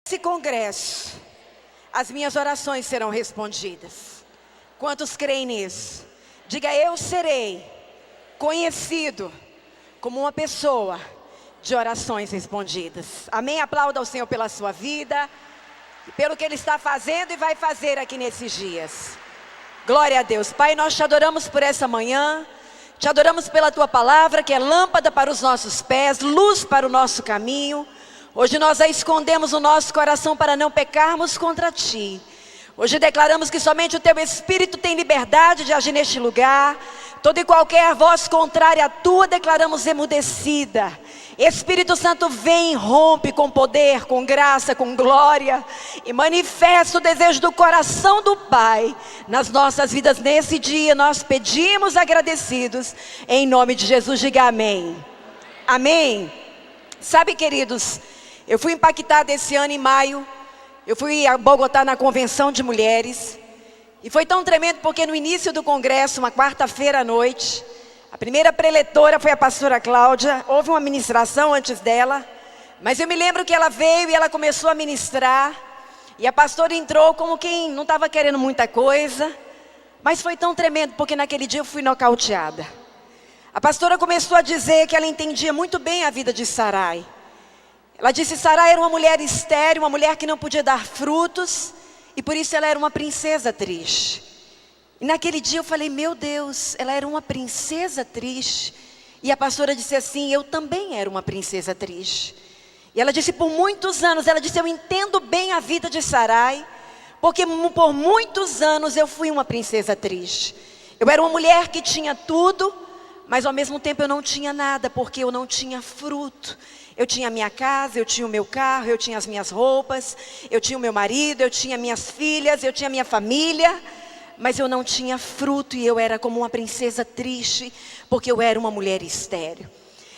Nesse congresso, as minhas orações serão respondidas. Quantos creem nisso? Diga: eu serei conhecido como uma pessoa de orações respondidas. Amém? Aplauda ao Senhor pela sua vida, pelo que Ele está fazendo e vai fazer aqui nesses dias. Glória a Deus. Pai, nós te adoramos por essa manhã. Te adoramos pela tua palavra, que é lâmpada para os nossos pés, luz para o nosso caminho. Hoje nós a escondemos no nosso coração para não pecarmos contra ti. Hoje declaramos que somente o teu Espírito tem liberdade de agir neste lugar. Toda e qualquer voz contrária à tua declaramos emudecida. Espírito Santo, vem, rompe com poder, com graça, com glória, e manifesta o desejo do coração do Pai nas nossas vidas nesse dia. Nós pedimos agradecidos, em nome de Jesus. Diga amém. Amém. Sabe, queridos, eu fui impactada esse ano em maio. Eu fui a Bogotá na convenção de mulheres. E foi tão tremendo porque no início do congresso, uma quarta-feira à noite, a primeira preletora foi a pastora Cláudia. Houve uma ministração antes dela, mas eu me lembro que ela veio e ela começou a ministrar. E a pastora entrou como quem não estava querendo muita coisa. Mas foi tão tremendo porque naquele dia eu fui nocauteada. A pastora começou a dizer que ela entendia muito bem a vida de Sarai. Ela disse que Sarai era uma mulher estéril, uma mulher que não podia dar frutos, e por isso ela era uma princesa triste. E naquele dia eu falei: meu Deus, ela era uma princesa triste. E a pastora disse assim: eu também era uma princesa triste. E ela disse: por muitos anos, ela disse, eu entendo bem a vida de Sarai, porque por muitos anos eu fui uma princesa triste. Eu era uma mulher que tinha tudo, mas ao mesmo tempo eu não tinha nada, porque eu não tinha fruto. Eu tinha a minha casa, eu tinha o meu carro, eu tinha as minhas roupas, eu tinha o meu marido, eu tinha minhas filhas, eu tinha minha família, mas eu não tinha fruto e eu era como uma princesa triste, porque eu era uma mulher estéril.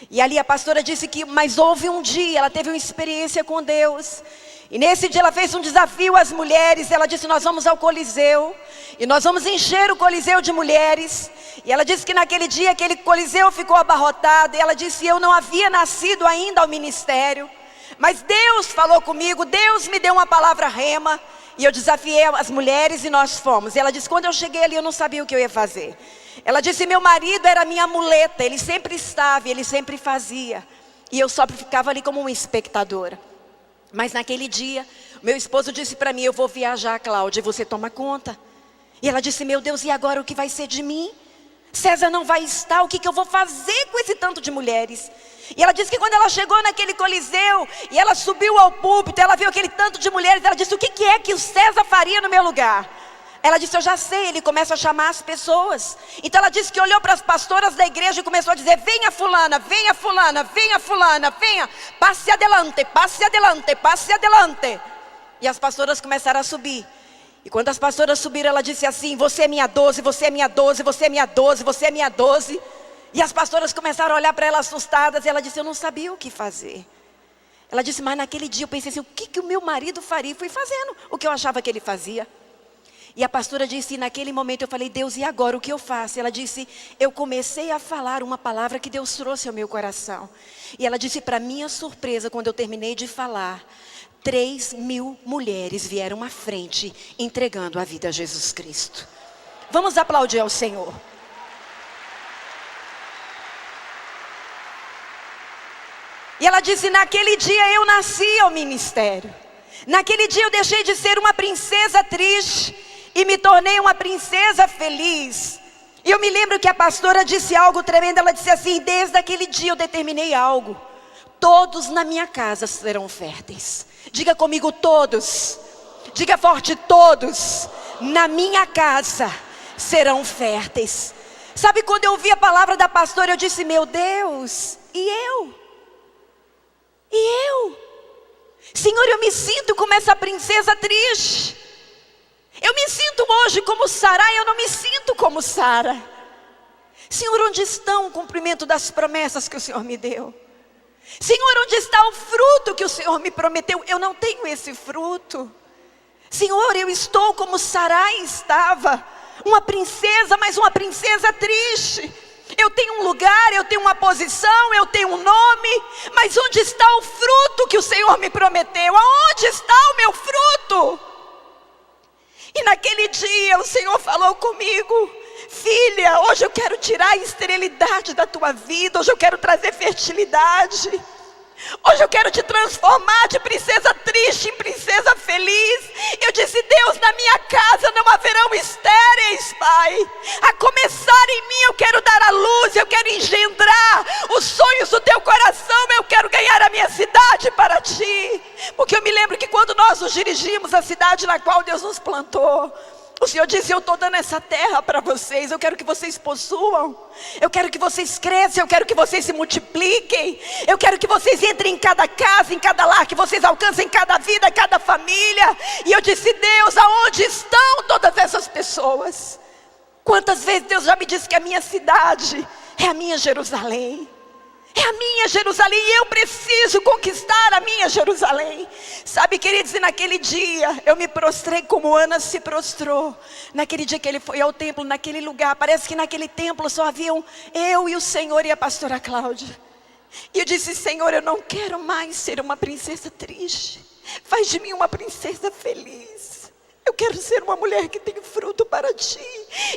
E ali a pastora disse que, mas houve um dia, ela teve uma experiência com Deus. E nesse dia ela fez um desafio às mulheres. Ela disse: nós vamos ao Coliseu e nós vamos encher o Coliseu de mulheres. E ela disse que naquele dia aquele Coliseu ficou abarrotado. E ela disse: eu não havia nascido ainda ao ministério, mas Deus falou comigo, Deus me deu uma palavra rema. E eu desafiei as mulheres e nós fomos. E ela disse: quando eu cheguei ali eu não sabia o que eu ia fazer. Ela disse: meu marido era minha muleta, ele sempre estava, ele sempre fazia, e eu só ficava ali como uma espectadora. Mas naquele dia, meu esposo disse para mim: eu vou viajar, Cláudia, e você toma conta. E ela disse: meu Deus, e agora o que vai ser de mim? César não vai estar, o que eu vou fazer com esse tanto de mulheres? E ela disse que quando ela chegou naquele Coliseu, e ela subiu ao púlpito, ela viu aquele tanto de mulheres, ela disse: o que é que o César faria no meu lugar? Ela disse: eu já sei, ele começa a chamar as pessoas. Então ela disse que olhou para as pastoras da igreja e começou a dizer: venha fulana, venha fulana, venha fulana, venha, passe adelante, passe adelante, passe adelante. E as pastoras começaram a subir. E quando as pastoras subiram, ela disse assim: você é minha 12, você é minha 12, você é minha 12, você é minha 12. E as pastoras começaram a olhar para ela assustadas. E ela disse: eu não sabia o que fazer. Ela disse: mas naquele dia eu pensei assim: o que o meu marido faria? Fui fazendo o que eu achava que ele fazia. E a pastora disse: e naquele momento eu falei: Deus, e agora o que eu faço? Ela disse: eu comecei a falar uma palavra que Deus trouxe ao meu coração. E ela disse, para minha surpresa, quando eu terminei de falar, 3.000 mulheres vieram à frente, entregando a vida a Jesus Cristo. Vamos aplaudir ao Senhor. E ela disse: naquele dia eu nasci ao ministério. Naquele dia eu deixei de ser uma princesa triste e me tornei uma princesa feliz. E eu me lembro que a pastora disse algo tremendo. Ela disse assim: desde aquele dia eu determinei algo: todos na minha casa serão férteis. Diga comigo: todos. Diga forte: todos na minha casa serão férteis. Sabe, quando eu ouvi a palavra da pastora, eu disse: meu Deus, e eu? E eu? Senhor, eu me sinto como essa princesa triste. Eu me sinto hoje como Sarai, eu não me sinto como Sara. Senhor, onde está o cumprimento das promessas que o Senhor me deu? Senhor, onde está o fruto que o Senhor me prometeu? Eu não tenho esse fruto. Senhor, eu estou como Sarai estava, uma princesa, mas uma princesa triste. Eu tenho um lugar, eu tenho uma posição, eu tenho um nome, mas onde está o fruto que o Senhor me prometeu? Aonde está dia o Senhor falou comigo: filha, hoje eu quero tirar a esterilidade da tua vida. Hoje eu quero trazer fertilidade. Hoje eu quero te transformar de princesa triste em princesa feliz. Eu disse: Deus, na minha casa não haverão estéreis, Pai. A começar em mim eu quero dar a luz, eu quero engendrar os sonhos do teu coração. Eu quero ganhar a minha cidade para ti. Porque eu me lembro que quando nós nos dirigimos à cidade na qual Deus nos plantou, o Senhor disse: eu estou dando essa terra para vocês. Eu quero que vocês possuam. Eu quero que vocês cresçam. Eu quero que vocês se multipliquem. Eu quero que vocês entrem em cada casa, em cada lar, que vocês alcancem cada vida, cada família. E eu disse: Deus, aonde estão todas essas pessoas? Quantas vezes Deus já me disse que a minha cidade é a minha Jerusalém. É a minha Jerusalém, e eu preciso conquistar a minha Jerusalém. Sabe, queridos, e naquele dia eu me prostrei como Ana se prostrou. Naquele dia que ele foi ao templo, naquele lugar, parece que naquele templo só haviam eu e o Senhor e a pastora Cláudia. E eu disse: Senhor, eu não quero mais ser uma princesa triste. Faz de mim uma princesa feliz. Eu quero ser uma mulher que tem fruto para ti.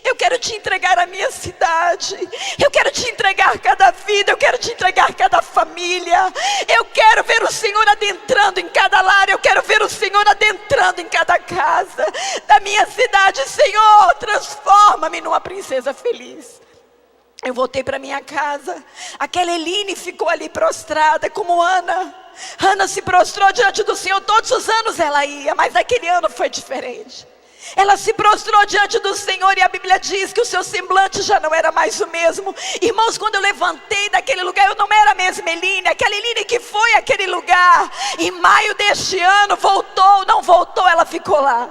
Eu quero te entregar a minha cidade. Eu quero te entregar cada vida. Eu quero te entregar cada família. Eu quero ver o Senhor adentrando em cada lar. Eu quero ver o Senhor adentrando em cada casa da minha cidade. Senhor, transforma-me numa princesa feliz. Eu voltei para minha casa. Aquela Eline ficou ali prostrada como Ana. Ana se prostrou diante do Senhor. Todos os anos ela ia, mas naquele ano foi diferente. Ela se prostrou diante do Senhor, e a Bíblia diz que o seu semblante já não era mais o mesmo. Irmãos, quando eu levantei daquele lugar, eu não era a mesma Eline. Aquela Eline que foi àquele lugar em maio deste ano, voltou, não voltou, ela ficou lá.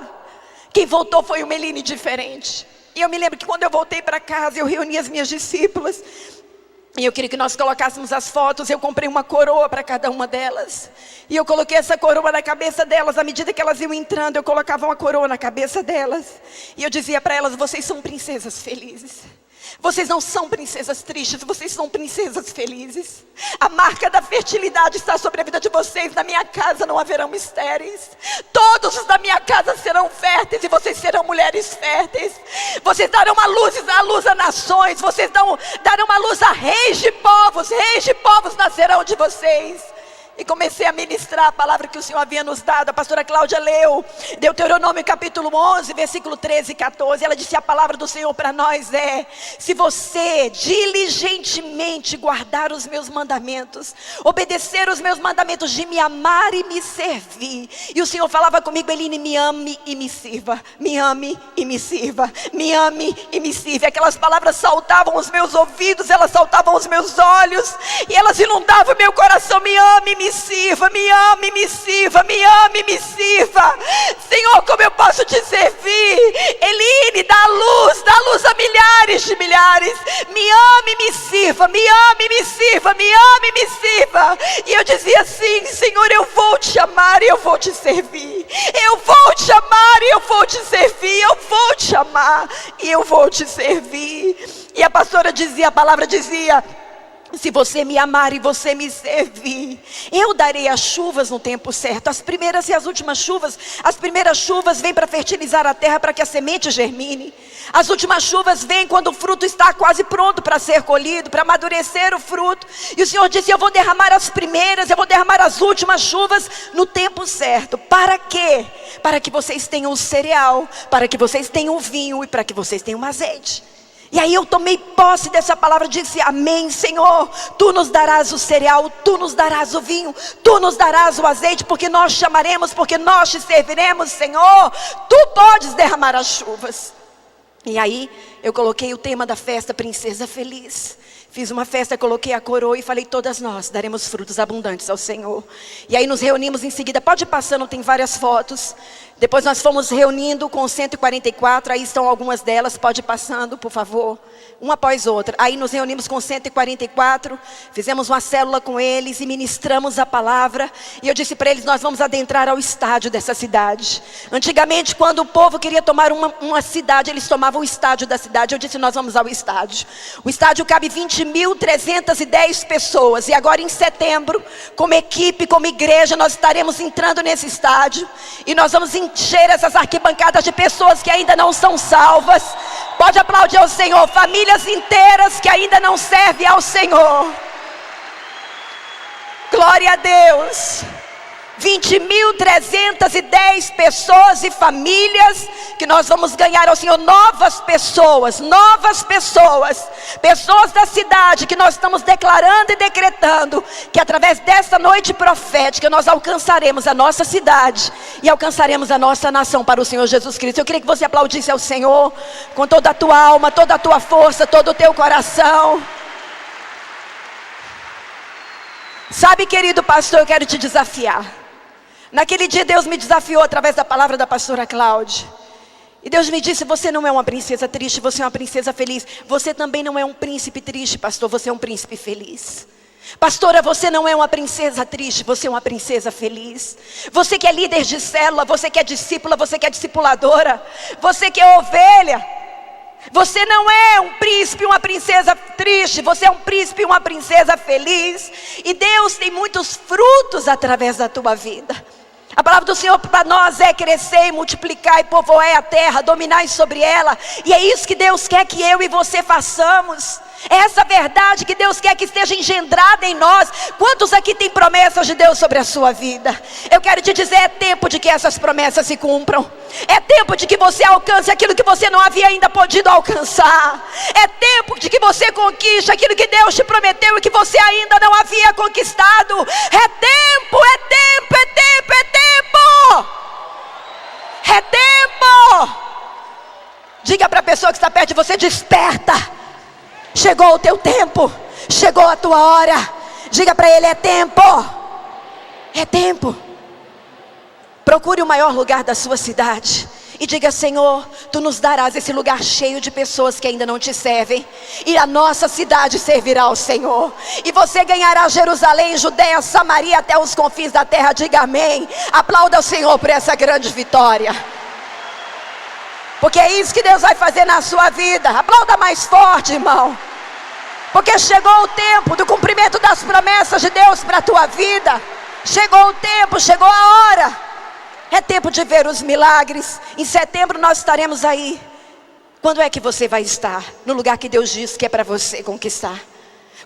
Quem voltou foi uma Eline diferente. E eu me lembro que quando eu voltei para casa, eu reuni as minhas discípulas. E eu queria que nós colocássemos as fotos. Eu comprei uma coroa para cada uma delas. E eu coloquei essa coroa na cabeça delas. À medida que elas iam entrando, eu colocava uma coroa na cabeça delas. E eu dizia para elas: vocês são princesas felizes. Vocês não são princesas tristes, vocês são princesas felizes. A marca da fertilidade está sobre a vida de vocês. Na minha casa não haverão estéreis. Todos os da minha casa serão férteis, e vocês serão mulheres férteis. Vocês darão a luz a nações. Vocês darão a luz a reis de povos nascerão de vocês. E comecei a ministrar a palavra que o Senhor havia nos dado. A pastora Cláudia leu Deuteronômio capítulo 11, versículo 13 e 14. Ela disse: a palavra do Senhor para nós é: se você diligentemente guardar os meus mandamentos, obedecer os meus mandamentos de me amar e me servir. E o Senhor falava comigo: Eline, me ame e me sirva. Me ame e me sirva. Me ame e me sirva. Aquelas palavras saltavam aos meus ouvidos, elas saltavam aos meus olhos, e elas inundavam meu coração. Me ame e me sirva, me ame, me sirva, me ame, me sirva. Senhor, como eu posso te servir? Eline, dá luz a milhares de milhares. Me ame, me sirva, me ame, me sirva, me ame, me sirva. E eu dizia assim: Senhor, eu vou te amar e eu vou te servir. Eu vou te amar e eu vou te servir. Eu vou te amar e eu vou te servir. E a pastora dizia, a palavra dizia: se você me amar e você me servir, eu darei as chuvas no tempo certo. As primeiras e as últimas chuvas. As primeiras chuvas vêm para fertilizar a terra, para que a semente germine. As últimas chuvas vêm quando o fruto está quase pronto para ser colhido, para amadurecer o fruto. E o Senhor disse: eu vou derramar as primeiras, eu vou derramar as últimas chuvas no tempo certo. Para quê? Para que vocês tenham o cereal, para que vocês tenham o vinho e para que vocês tenham o azeite. E aí eu tomei posse dessa palavra e disse: amém, Senhor. Tu nos darás o cereal, tu nos darás o vinho, tu nos darás o azeite, porque nós chamaremos, porque nós te serviremos, Senhor. Tu podes derramar as chuvas. E aí eu coloquei o tema da festa: Princesa Feliz. Fiz uma festa, coloquei a coroa e falei: todas nós daremos frutos abundantes ao Senhor. E aí nos reunimos em seguida. Pode ir passando, tem várias fotos. Depois nós fomos reunindo com 144, aí estão algumas delas, pode ir passando, por favor, uma após outra. Aí nos reunimos com 144, fizemos uma célula com eles e ministramos a palavra. E eu disse para eles: nós vamos adentrar ao estádio dessa cidade. Antigamente, quando o povo queria tomar uma cidade, eles tomavam o estádio da cidade. Eu disse: nós vamos ao estádio. O estádio cabe 20 20.310 pessoas. E agora em setembro, como equipe, como igreja, nós estaremos entrando nesse estádio. E nós vamos encher essas arquibancadas de pessoas que ainda não são salvas. Pode aplaudir ao Senhor. Famílias inteiras que ainda não servem ao Senhor. Glória a Deus. 20.310 pessoas e famílias que nós vamos ganhar ao Senhor. Novas pessoas da cidade, que nós estamos declarando e decretando que através dessa noite profética nós alcançaremos a nossa cidade e alcançaremos a nossa nação para o Senhor Jesus Cristo. Eu queria que você aplaudisse ao Senhor com toda a tua alma, toda a tua força, todo o teu coração. Sabe, querido pastor, eu quero te desafiar. Naquele dia Deus me desafiou através da palavra da pastora Cláudia. E Deus me disse: você não é uma princesa triste, você é uma princesa feliz. Você também não é um príncipe triste, pastor, você é um príncipe feliz. Pastora, você não é uma princesa triste, você é uma princesa feliz. Você que é líder de célula, você que é discípula, você que é discipuladora, você que é ovelha. Você não é um príncipe e uma princesa triste, você é um príncipe e uma princesa feliz. E Deus tem muitos frutos através da tua vida. A palavra do Senhor para nós é crescer e multiplicar e povoar a terra, dominar sobre ela. E é isso que Deus quer que eu e você façamos. É essa verdade que Deus quer que esteja engendrada em nós. Quantos aqui têm promessas de Deus sobre a sua vida? Eu quero te dizer, é tempo de que essas promessas se cumpram. É tempo de que você alcance aquilo que você não havia ainda podido alcançar. É tempo de que você conquiste aquilo que Deus te prometeu e que você ainda não havia conquistado. É tempo, é tempo, é tempo, é tempo. É tempo. Diga para a pessoa que está perto de você: desperta. Chegou o teu tempo, chegou a tua hora. Diga para ele: é tempo. É tempo. Procure o maior lugar da sua cidade e diga: Senhor, Tu nos darás esse lugar cheio de pessoas que ainda não Te servem, e a nossa cidade servirá ao Senhor. E você ganhará Jerusalém, Judeia, Samaria, até os confins da terra. Diga amém. Aplauda o Senhor por essa grande vitória, porque é isso que Deus vai fazer na sua vida. Aplauda mais forte, irmão. Porque chegou o tempo do cumprimento das promessas de Deus para a tua vida. Chegou o tempo, chegou a hora. É tempo de ver os milagres. Em setembro nós estaremos aí. Quando é que você vai estar no lugar que Deus disse que é para você conquistar?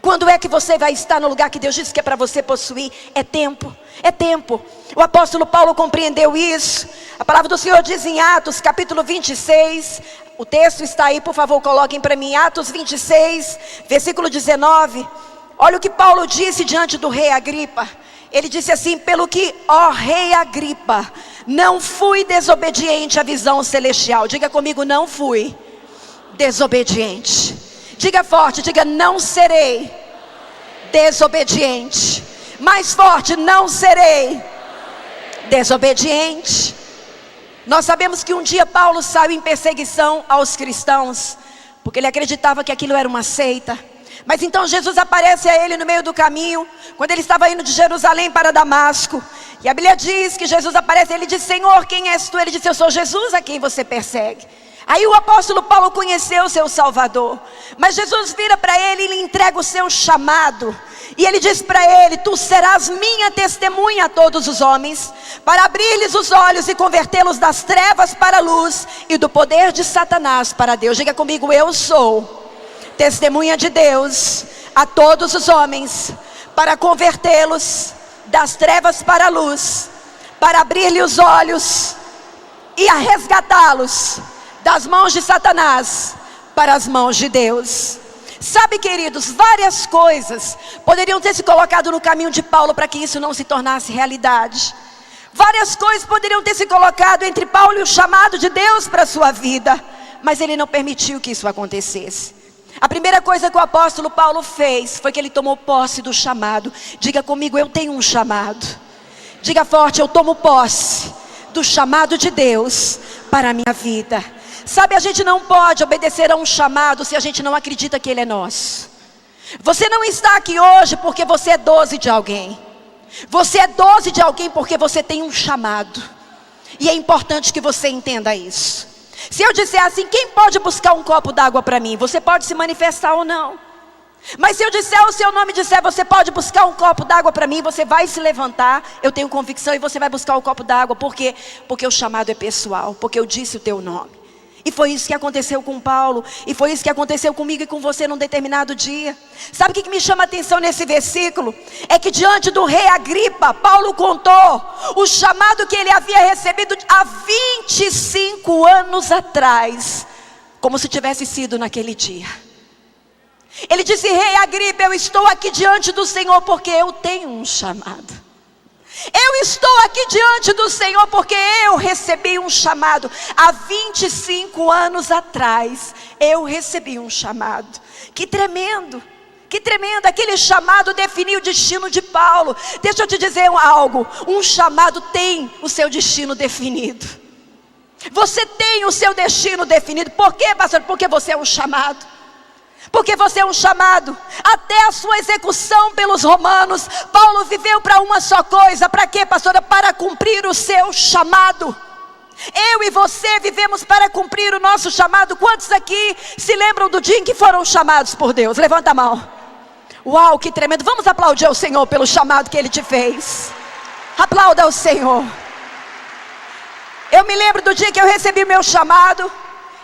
Quando é que você vai estar no lugar que Deus disse que é para você possuir? É tempo, é tempo. O apóstolo Paulo compreendeu isso. A palavra do Senhor diz em Atos capítulo 26. O texto está aí, por favor, coloquem para mim. Atos 26, versículo 19. Olha o que Paulo disse diante do rei Agripa. Ele disse assim: pelo que, ó rei Agripa, não fui desobediente à visão celestial. Diga comigo: não fui desobediente. Diga forte, diga: não serei desobediente. Mais forte: não serei desobediente. Nós sabemos que um dia Paulo saiu em perseguição aos cristãos, porque ele acreditava que aquilo era uma seita. Mas então Jesus aparece a ele no meio do caminho, quando ele estava indo de Jerusalém para Damasco. E a Bíblia diz que Jesus aparece, ele diz: Senhor, quem és tu? Ele disse: eu sou Jesus a quem você persegue. Aí o apóstolo Paulo conheceu o seu Salvador. Mas Jesus vira para ele e lhe entrega o seu chamado. E ele diz para ele: tu serás minha testemunha a todos os homens, para abrir-lhes os olhos e convertê-los das trevas para a luz, e do poder de Satanás para Deus. Diga comigo: eu sou testemunha de Deus a todos os homens, para convertê-los das trevas para a luz, para abrir-lhes os olhos e a resgatá-los das mãos de Satanás para as mãos de Deus. Sabe, queridos, várias coisas poderiam ter se colocado no caminho de Paulo para que isso não se tornasse realidade. Várias coisas poderiam ter se colocado entre Paulo e o chamado de Deus para a sua vida, mas ele não permitiu que isso acontecesse. A primeira coisa que o apóstolo Paulo fez foi que ele tomou posse do chamado. Diga comigo: eu tenho um chamado. Diga forte: eu tomo posse do chamado de Deus para a minha vida. Sabe, a gente não pode obedecer a um chamado se a gente não acredita que ele é nosso. Você não está aqui hoje porque você é 12 de alguém. Você é 12 de alguém porque você tem um chamado. E é importante que você entenda isso. Se eu disser assim: quem pode buscar um copo d'água para mim? Você pode se manifestar ou não. Mas se eu disser o seu nome e disser, você pode buscar um copo d'água para mim, você vai se levantar, eu tenho convicção, e você vai buscar o copo d'água. Por quê? Porque o chamado é pessoal, porque eu disse o teu nome. E foi isso que aconteceu com Paulo, e foi isso que aconteceu comigo e com você num determinado dia. Sabe o que me chama a atenção nesse versículo? É que diante do rei Agripa, Paulo contou o chamado que ele havia recebido há 25 anos atrás, como se tivesse sido naquele dia. Ele disse: rei Agripa, eu estou aqui diante do Senhor porque eu tenho um chamado. Eu estou aqui diante do Senhor porque eu recebi um chamado. Há 25 anos atrás, eu recebi um chamado. Que tremendo, que tremendo. Aquele chamado definiu o destino de Paulo. Deixa eu te dizer algo. Um chamado tem o seu destino definido. Você tem o seu destino definido. Por quê, pastor? Porque você é um chamado. Porque você é um chamado. Até a sua execução pelos romanos, Paulo viveu para uma só coisa. Para quê, pastora? Para cumprir o seu chamado. Eu e você vivemos para cumprir o nosso chamado. Quantos aqui se lembram do dia em que foram chamados por Deus? Levanta a mão. Uau, que tremendo. Vamos aplaudir ao Senhor pelo chamado que Ele te fez. Aplauda ao Senhor. Eu me lembro do dia que eu recebi meu chamado.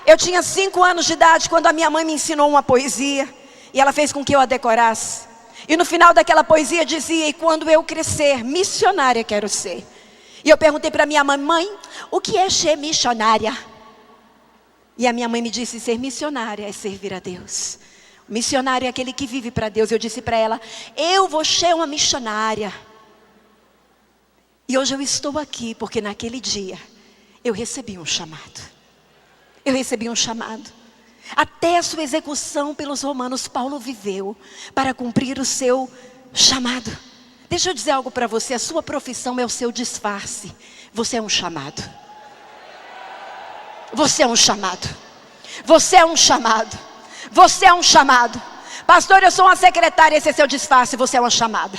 Eu tinha 5 anos de idade quando a minha mãe me ensinou uma poesia. E ela fez com que eu a decorasse. E no final daquela poesia dizia: e quando eu crescer, missionária quero ser. E eu perguntei para minha mãe: mãe, o que é ser missionária? E a minha mãe me disse: ser missionária é servir a Deus. O missionário é aquele que vive para Deus. Eu disse para ela: eu vou ser uma missionária. E hoje eu estou aqui porque naquele dia eu recebi um chamado. Eu recebi um chamado. Até a sua execução pelos romanos, Paulo viveu para cumprir o seu chamado. Deixa eu dizer algo para você. A sua profissão é o seu disfarce. Você é um chamado. Você é um chamado. Você é um chamado. Você é um chamado. Pastor, eu sou uma secretária, esse é seu disfarce, você é uma chamada.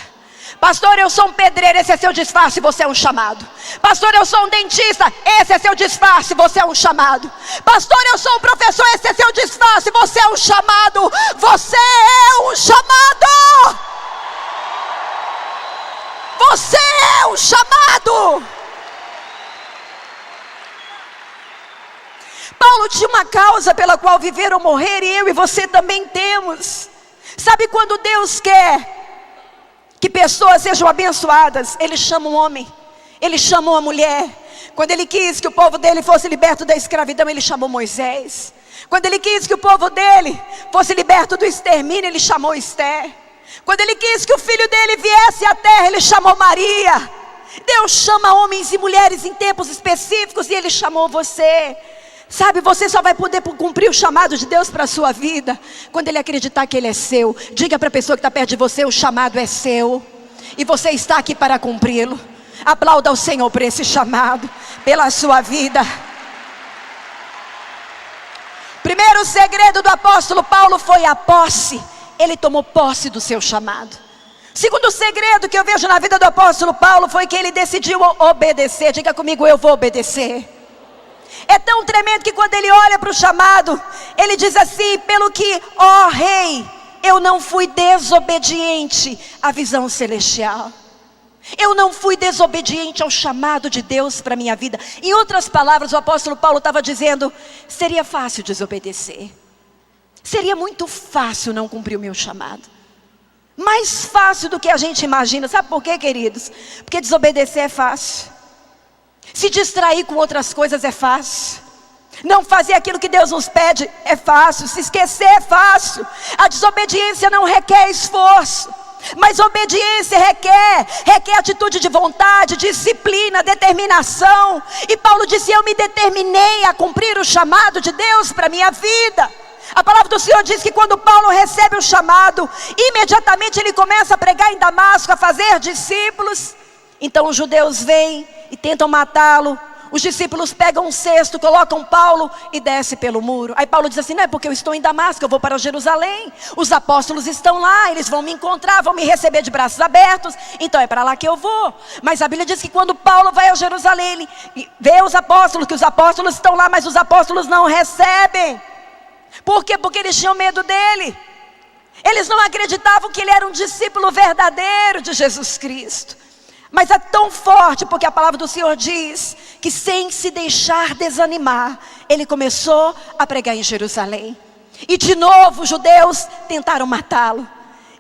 Pastor, eu sou um pedreiro, esse é seu disfarce, você é um chamado. Pastor, eu sou um dentista, esse é seu disfarce, você é um chamado. Pastor, eu sou um professor, esse é seu disfarce, você é um chamado. Você é um chamado. Você é um chamado. Paulo tinha uma causa pela qual viver ou morrer, e eu e você também temos. Sabe quando Deus quer que pessoas sejam abençoadas, Ele chama um homem, Ele chama uma mulher. Quando Ele quis que o povo dele fosse liberto da escravidão, Ele chamou Moisés. Quando Ele quis que o povo dele fosse liberto do extermínio, Ele chamou Esther. Quando Ele quis que o filho dele viesse à terra, Ele chamou Maria. Deus chama homens e mulheres em tempos específicos, e Ele chamou você. Sabe, você só vai poder cumprir o chamado de Deus para a sua vida quando Ele acreditar que Ele é seu. Diga para a pessoa que está perto de você: o chamado é seu e você está aqui para cumpri-lo. Aplauda ao Senhor por esse chamado, pela sua vida. Primeiro segredo do apóstolo Paulo foi a posse. Ele tomou posse do seu chamado. Segundo segredo que eu vejo na vida do apóstolo Paulo foi que ele decidiu obedecer. Diga comigo: eu vou obedecer. É tão tremendo que quando ele olha para o chamado, ele diz assim: pelo que, ó rei, eu não fui desobediente à visão celestial. Eu não fui desobediente ao chamado de Deus para a minha vida. Em outras palavras, o apóstolo Paulo estava dizendo: seria fácil desobedecer. Seria muito fácil não cumprir o meu chamado. Mais fácil do que a gente imagina. Sabe por quê, queridos? Porque desobedecer é fácil. Se distrair com outras coisas é fácil. Não fazer aquilo que Deus nos pede é fácil. Se esquecer é fácil. A desobediência não requer esforço, mas obediência requer atitude de vontade, disciplina, determinação. E Paulo disse: eu me determinei a cumprir o chamado de Deus para a minha vida. A palavra do Senhor diz que quando Paulo recebe o chamado, imediatamente ele começa a pregar em Damasco, a fazer discípulos. Então os judeus vêm e tentam matá-lo. Os discípulos pegam um cesto, colocam Paulo e desce pelo muro. Aí Paulo diz assim: não é porque eu estou em Damasco, eu vou para Jerusalém. Os apóstolos estão lá, eles vão me encontrar, vão me receber de braços abertos. Então é para lá que eu vou. Mas a Bíblia diz que quando Paulo vai a Jerusalém, ele vê os apóstolos, que os apóstolos estão lá, mas os apóstolos não recebem. Por quê? Porque eles tinham medo dele. Eles não acreditavam que ele era um discípulo verdadeiro de Jesus Cristo. Mas é tão forte, porque a palavra do Senhor diz que sem se deixar desanimar, ele começou a pregar em Jerusalém. E de novo os judeus tentaram matá-lo.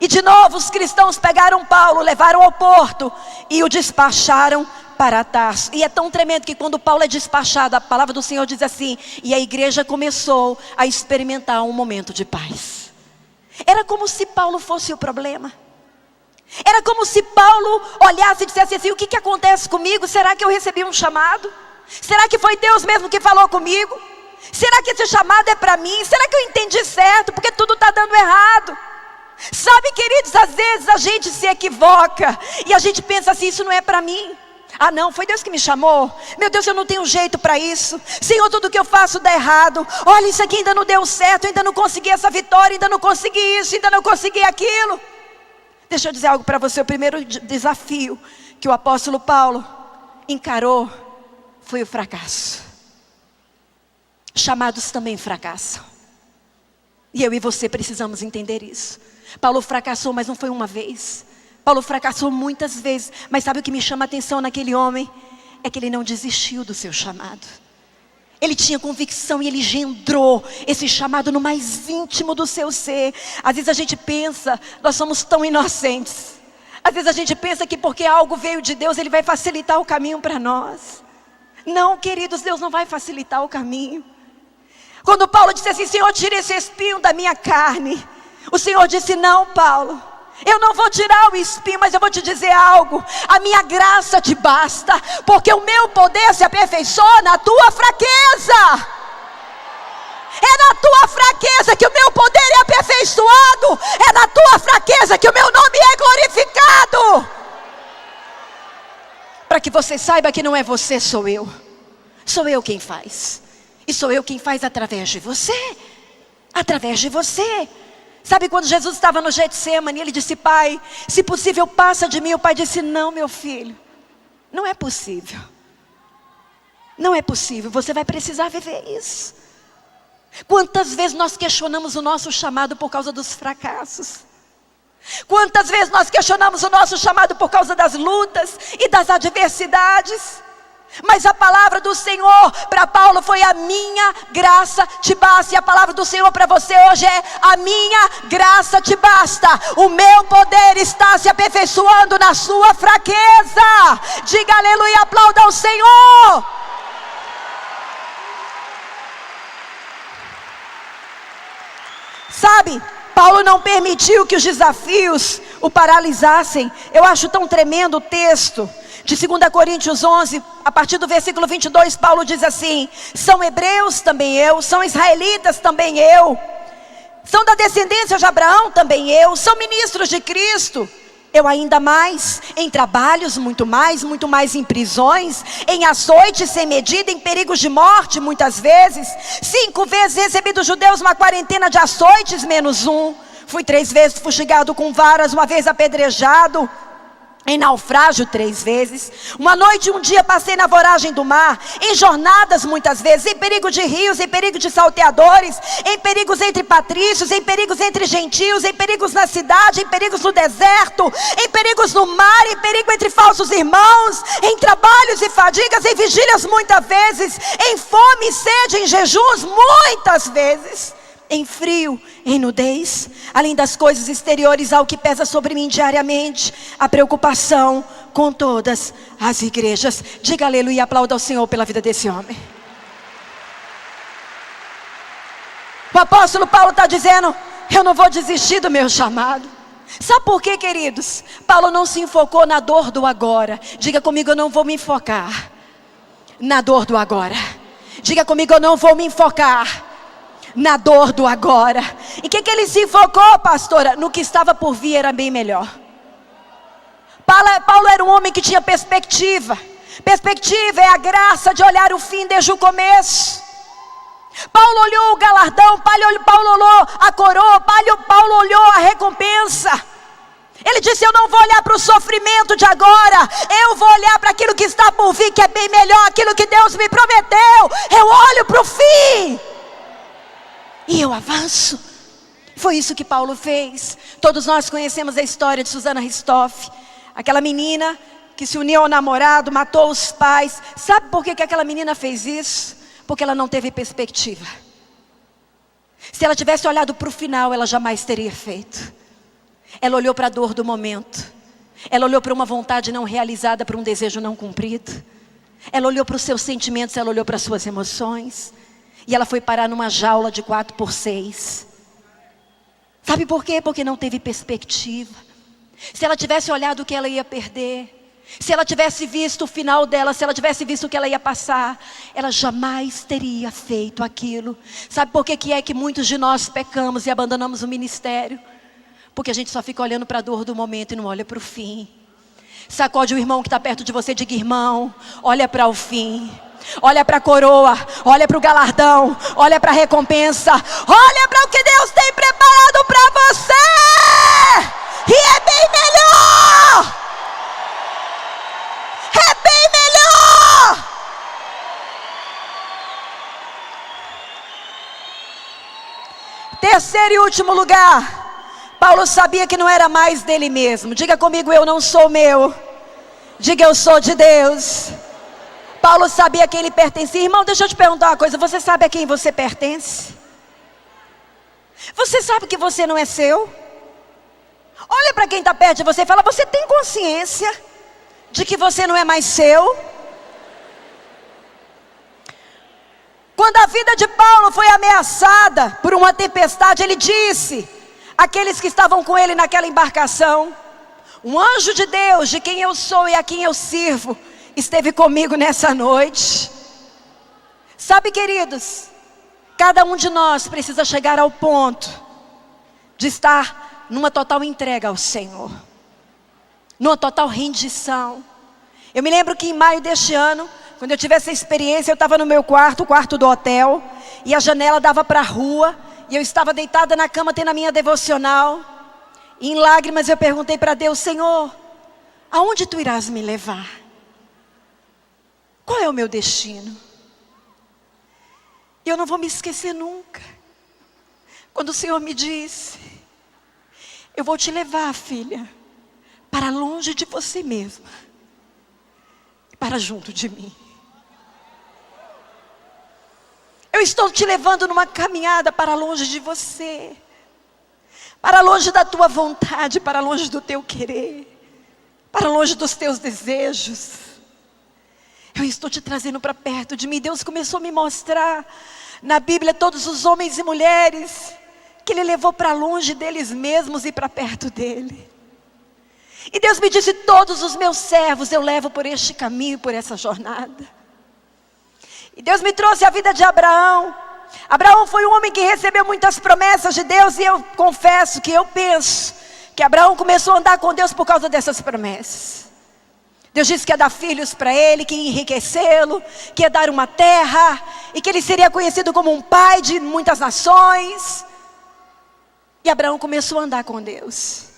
E de novo os cristãos pegaram Paulo, levaram ao porto e o despacharam para Tarso. E é tão tremendo que quando Paulo é despachado, a palavra do Senhor diz assim: e a igreja começou a experimentar um momento de paz. Era como se Paulo fosse o problema. Era como se Paulo olhasse e dissesse assim: o que acontece comigo? Será que eu recebi um chamado? Será que foi Deus mesmo que falou comigo? Será que esse chamado é para mim? Será que eu entendi certo? Porque tudo está dando errado. Sabe, queridos, às vezes a gente se equivoca e a gente pensa assim: isso não é para mim. Ah não, foi Deus que me chamou. Meu Deus, eu não tenho jeito para isso. Senhor, tudo que eu faço dá errado. Olha, isso aqui ainda não deu certo. Eu ainda não consegui essa vitória, ainda não consegui isso, ainda não consegui aquilo. Deixa eu dizer algo para você. O primeiro desafio que o apóstolo Paulo encarou foi o fracasso. Chamados também fracassam. E eu e você precisamos entender isso. Paulo fracassou, mas não foi uma vez. Paulo fracassou muitas vezes. Mas sabe o que me chama a atenção naquele homem? É que ele não desistiu do seu chamado. Ele tinha convicção e ele engendrou esse chamado no mais íntimo do seu ser. Às vezes a gente pensa, nós somos tão inocentes. Às vezes a gente pensa que porque algo veio de Deus, Ele vai facilitar o caminho para nós. Não, queridos, Deus não vai facilitar o caminho. Quando Paulo disse assim: Senhor, tira esse espinho da minha carne, o Senhor disse: não, Paulo, eu não vou tirar o espinho, mas eu vou te dizer algo: a minha graça te basta, porque o meu poder se aperfeiçoa na tua fraqueza. É na tua fraqueza que o meu poder é aperfeiçoado. É na tua fraqueza que o meu nome é glorificado. Para que você saiba que não é você, sou eu. Sou eu quem faz. E sou eu quem faz através de você. Através de você. Sabe quando Jesus estava no Getsemane, ele disse: Pai, se possível passa de mim. O Pai disse: não, meu filho, não é possível. Não é possível, você vai precisar viver isso. Quantas vezes nós questionamos o nosso chamado por causa dos fracassos? Quantas vezes nós questionamos o nosso chamado por causa das lutas e das adversidades? Mas a palavra do Senhor para Paulo foi: a minha graça te basta. E a palavra do Senhor para você hoje é: a minha graça te basta. O meu poder está se aperfeiçoando na sua fraqueza. Diga aleluia, aplauda ao Senhor. Sabe, Paulo não permitiu que os desafios o paralisassem. Eu acho tão tremendo o texto de 2 Coríntios 11, a partir do versículo 22, Paulo diz assim: são hebreus também eu, são israelitas também eu, são da descendência de Abraão também eu, são ministros de Cristo, eu ainda mais, em trabalhos muito mais em prisões, em açoites sem medida, em perigos de morte muitas vezes, 5 vezes recebi dos judeus uma quarentena de açoites menos um, fui 3 vezes fustigado com varas, uma vez apedrejado, em naufrágio 3 vezes, uma noite e um dia passei na voragem do mar, em jornadas muitas vezes, em perigo de rios, em perigo de salteadores, em perigos entre patrícios, em perigos entre gentios, em perigos na cidade, em perigos no deserto, em perigos no mar, em perigo entre falsos irmãos, em trabalhos e fadigas, em vigílias muitas vezes, em fome e sede, em jejuns muitas vezes, em frio, em nudez, além das coisas exteriores, ao que pesa sobre mim diariamente, a preocupação com todas as igrejas. Diga aleluia e aplauda ao Senhor pela vida desse homem. O apóstolo Paulo está dizendo: eu não vou desistir do meu chamado. Sabe por quê, queridos? Paulo não se enfocou na dor do agora. Diga comigo: eu não vou me enfocar na dor do agora. Diga comigo: eu não vou me enfocar na dor do agora. Em que ele se enfocou, pastora? No que estava por vir era bem melhor. Paulo era um homem que tinha perspectiva. Perspectiva é a graça de olhar o fim desde o começo. Paulo olhou o galardão, Paulo olhou a coroa, Paulo olhou a recompensa. Ele disse: eu não vou olhar para o sofrimento de agora, eu vou olhar para aquilo que está por vir, que é bem melhor, aquilo que Deus me prometeu. Eu olho para o fim e eu avanço. Foi isso que Paulo fez. Todos nós conhecemos a história de Susana Ristoff. Aquela menina que se uniu ao namorado, matou os pais. Sabe por que aquela menina fez isso? Porque ela não teve perspectiva. Se ela tivesse olhado para o final, ela jamais teria feito. Ela olhou para a dor do momento. Ela olhou para uma vontade não realizada, para um desejo não cumprido. Ela olhou para os seus sentimentos, ela olhou para as suas emoções. E ela foi parar numa jaula de 4x6. Sabe por quê? Porque não teve perspectiva. Se ela tivesse olhado o que ela ia perder, se ela tivesse visto o final dela, se ela tivesse visto o que ela ia passar, ela jamais teria feito aquilo. Sabe por que é que muitos de nós pecamos e abandonamos o ministério? Porque a gente só fica olhando para a dor do momento e não olha para o fim. Sacode o irmão que está perto de você e diga: irmão, olha para o fim. Olha para a coroa, olha para o galardão, olha para a recompensa, olha para o que Deus tem preparado para você. E é bem melhor. É bem melhor. Terceiro e último lugar, Paulo sabia que não era mais dele mesmo. Diga comigo: eu não sou meu. Diga: eu sou de Deus. Paulo sabia a quem ele pertencia. Irmão, deixa eu te perguntar uma coisa. Você sabe a quem você pertence? Você sabe que você não é seu? Olha para quem está perto de você e fala: você tem consciência de que você não é mais seu? Quando a vida de Paulo foi ameaçada por uma tempestade, ele disse àqueles que estavam com ele naquela embarcação: um anjo de Deus, de quem eu sou e a quem eu sirvo, esteve comigo nessa noite. Sabe, queridos, cada um de nós precisa chegar ao ponto de estar numa total entrega ao Senhor, numa total rendição. Eu me lembro que em maio deste ano, quando eu tive essa experiência, eu estava no meu quarto, o quarto do hotel, e a janela dava para a rua, e eu estava deitada na cama tendo a minha devocional, e em lágrimas eu perguntei para Deus: Senhor, aonde Tu irás me levar? Qual é o meu destino? E eu não vou me esquecer nunca, quando o Senhor me disse: eu vou te levar, filha, para longe de você mesma, e para junto de mim. Eu estou te levando numa caminhada para longe de você, para longe da tua vontade, para longe do teu querer, para longe dos teus desejos. Eu estou te trazendo para perto de mim. Deus começou a me mostrar na Bíblia todos os homens e mulheres que Ele levou para longe deles mesmos e para perto dEle. E Deus me disse: todos os meus servos eu levo por este caminho, por essa jornada. E Deus me trouxe a vida de Abraão. Abraão foi um homem que recebeu muitas promessas de Deus, e eu confesso que eu penso que Abraão começou a andar com Deus por causa dessas promessas. Deus disse que ia dar filhos para ele, que ia enriquecê-lo, que ia dar uma terra, e que ele seria conhecido como um pai de muitas nações. E Abraão começou a andar com Deus.